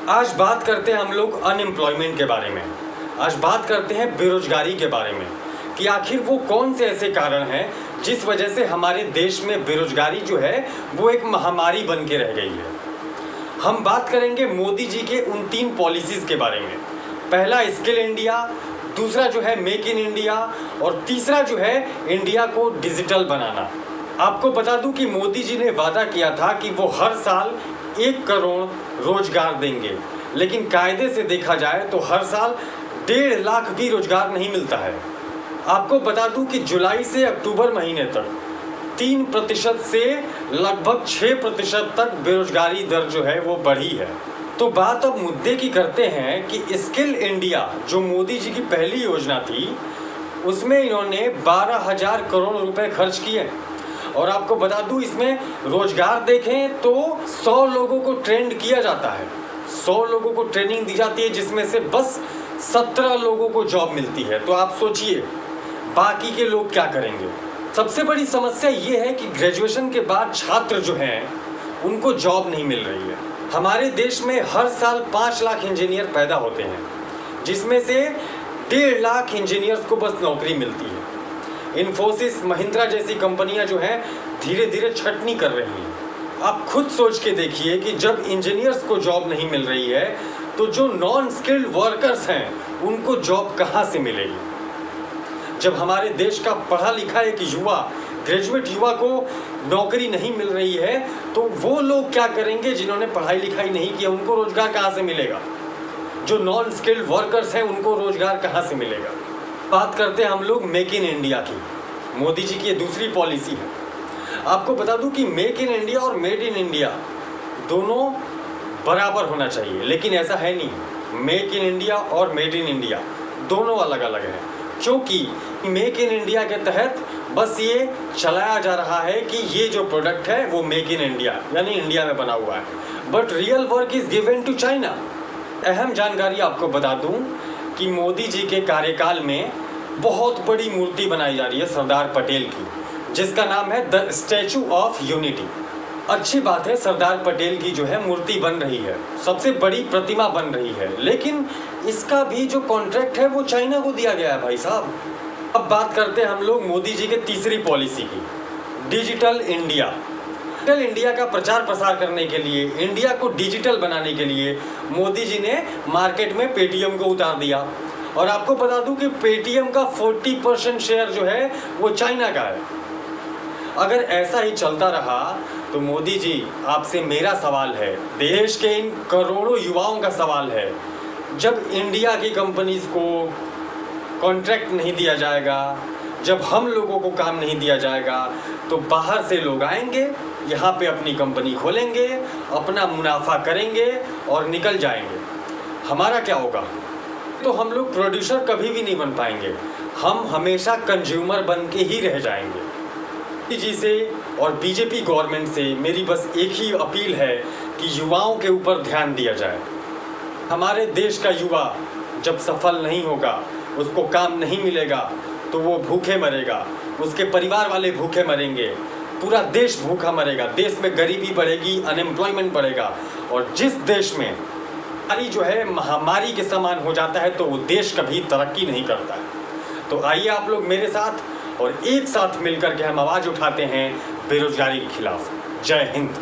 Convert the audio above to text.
आज बात करते हैं हम लोग अनएम्प्लॉयमेंट के बारे में। आज बात करते हैं बेरोजगारी के बारे में कि आखिर वो कौन से ऐसे कारण हैं जिस वजह से हमारे देश में बेरोजगारी जो है वो एक महामारी बन के रह गई है। हम बात करेंगे मोदी जी के उन 3 पॉलिसीज़ के बारे में। पहला स्किल इंडिया, दूसरा जो है मेक इन इंडिया और तीसरा जो है इंडिया को डिजिटल बनाना। आपको बता दूं कि मोदी जी ने वादा किया था कि वो हर साल 1 करोड़ रोजगार देंगे, लेकिन कायदे से देखा जाए तो हर साल 1.5 लाख भी रोजगार नहीं मिलता है। आपको बता दूं कि जुलाई से अक्टूबर महीने तक 3% से लगभग 6% तक बेरोजगारी दर जो है वो बढ़ी है। तो बात अब मुद्दे की करते हैं कि स्किल इंडिया जो मोदी जी की पहली योजना थी उसमें इन्होंने 12,000 करोड़ रुपए खर्च किए और आपको बता दूं इसमें रोजगार देखें तो 100 लोगों को ट्रेंड किया जाता है, 100 लोगों को ट्रेनिंग दी जाती है जिसमें से बस 17 लोगों को जॉब मिलती है। तो आप सोचिए बाकी के लोग क्या करेंगे। सबसे बड़ी समस्या ये है कि ग्रेजुएशन के बाद छात्र जो हैं उनको जॉब नहीं मिल रही है। हमारे देश में हर साल 5 लाख इंजीनियर पैदा होते हैं जिसमें से 1.5 लाख इंजीनियर्स को बस नौकरी मिलती है। इन्फोसिस, महिंद्रा जैसी कंपनियां जो हैं धीरे धीरे छटनी कर रही हैं। आप खुद सोच के देखिए कि जब इंजीनियर्स को जॉब नहीं मिल रही है तो जो नॉन स्किल्ड वर्कर्स हैं उनको जॉब कहाँ से मिलेगी। जब हमारे देश का पढ़ा लिखा एक युवा, ग्रेजुएट युवा को नौकरी नहीं मिल रही है तो वो लोग क्या करेंगे जिन्होंने पढ़ाई लिखाई नहीं किया, उनको रोजगार कहाँ से मिलेगा। जो नॉन स्किल्ड वर्कर्स हैं उनको रोजगार कहाँ से मिलेगा। बात करते हैं हम लोग मेक इन इंडिया की। मोदी जी की ये दूसरी पॉलिसी है। आपको बता दूं कि मेक इन इंडिया और मेड इन इंडिया दोनों बराबर होना चाहिए, लेकिन ऐसा है नहीं। मेक इन इंडिया और मेड इन इंडिया दोनों अलग अलग हैं, क्योंकि मेक इन इंडिया के तहत बस ये चलाया जा रहा है कि ये जो प्रोडक्ट है वो मेक इन इंडिया यानी इंडिया में बना हुआ है, but real work is given to China. अहम जानकारी आपको बता दूं कि मोदी जी के कार्यकाल में बहुत बड़ी मूर्ति बनाई जा रही है सरदार पटेल की, जिसका नाम है द स्टैचू ऑफ यूनिटी। अच्छी बात है, सरदार पटेल की जो है मूर्ति बन रही है, सबसे बड़ी प्रतिमा बन रही है, लेकिन इसका भी जो कॉन्ट्रैक्ट है वो चाइना को दिया गया है भाई साहब। अब बात करते हैं हम लोग मोदी जी के तीसरी पॉलिसी की, डिजिटल इंडिया। डिजिटल इंडिया का प्रचार प्रसार करने के लिए, इंडिया को डिजिटल बनाने के लिए मोदी जी ने मार्केट में पेटीएम को उतार दिया और आपको बता दूं कि पेटीएम का 40% शेयर जो है वो चाइना का है। अगर ऐसा ही चलता रहा तो मोदी जी आपसे मेरा सवाल है, देश के इन करोड़ों युवाओं का सवाल है, जब इंडिया की कंपनीज को कॉन्ट्रैक्ट नहीं दिया जाएगा, जब हम लोगों को काम नहीं दिया जाएगा तो बाहर से लोग आएंगे, यहाँ पे अपनी कंपनी खोलेंगे, अपना मुनाफा करेंगे और निकल जाएंगे। हमारा क्या होगा? तो हम लोग प्रोड्यूसर कभी भी नहीं बन पाएंगे, हम हमेशा कंज्यूमर बन के ही रह जाएंगे। जी से और बीजेपी गवर्नमेंट से मेरी बस एक ही अपील है कि युवाओं के ऊपर ध्यान दिया जाए। हमारे देश का युवा जब सफल नहीं होगा, उसको काम नहीं मिलेगा तो वो भूखे मरेगा, उसके परिवार वाले भूखे मरेंगे, पूरा देश भूखा मरेगा, देश में गरीबी बढ़ेगी, अनएम्प्लॉयमेंट बढ़ेगा और जिस देश में जो है महामारी के समान हो जाता है तो वो देश कभी तरक्की नहीं करता है। तो आइए आप लोग मेरे साथ और एक साथ मिलकर के हम आवाज़ उठाते हैं बेरोजगारी के खिलाफ। जय हिंद।